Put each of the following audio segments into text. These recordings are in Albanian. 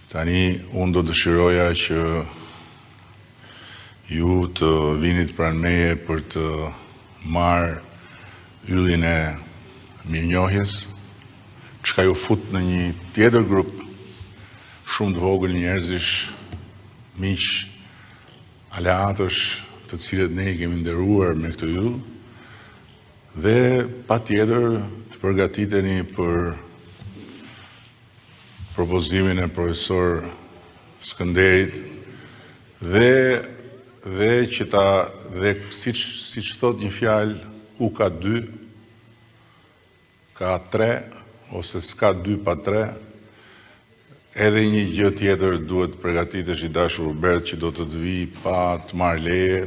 Tani, unë do dëshiroja që ju të vinit pranë meje për të marrë yllin e mirënjohjes, çka ju fut në një tjetër grup shumë të vogël njerëzish, miq, aleatësh, të cilët ne i kemi nderuar me këtë yll, dhe patjetër të përgatiteni për propozimin e profesor Skënderit dhe që dhe siç thot një fjalë, ku ka 2, ka 3, ose s'ka 2 pa 3. Edhe një gjë tjetër duhet përgatitesh i dashur Robert, që do të vi pa të marrë leje,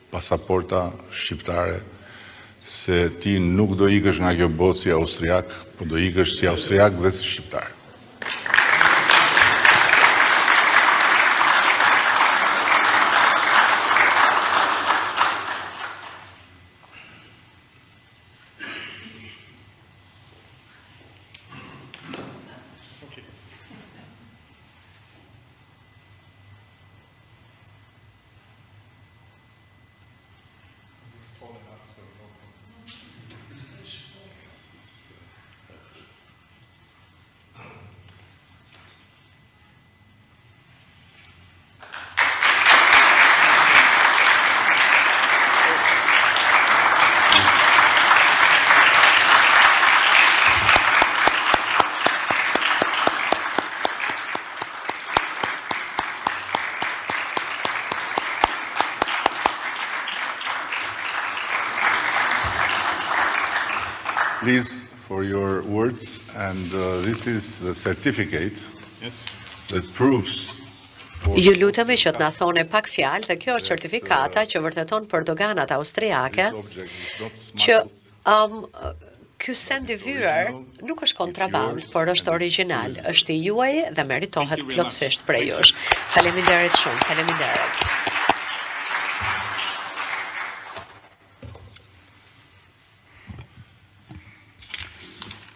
pasaporta shqiptare, se ti nuk do ikësh nga kjo botë si austriak, po do ikësh si austriak dhe si shqiptar. Please, for your words, and this is the certificate that proves. Ju lutemi që të na thoni pak fjalë, dhe kjo është certifikata që vërteton për doganat austriake që ky send i vyer nuk është kontraband, por është origjinal, është i juaj dhe meritohet plotësisht prej jush. Faleminderit shumë, faleminderit.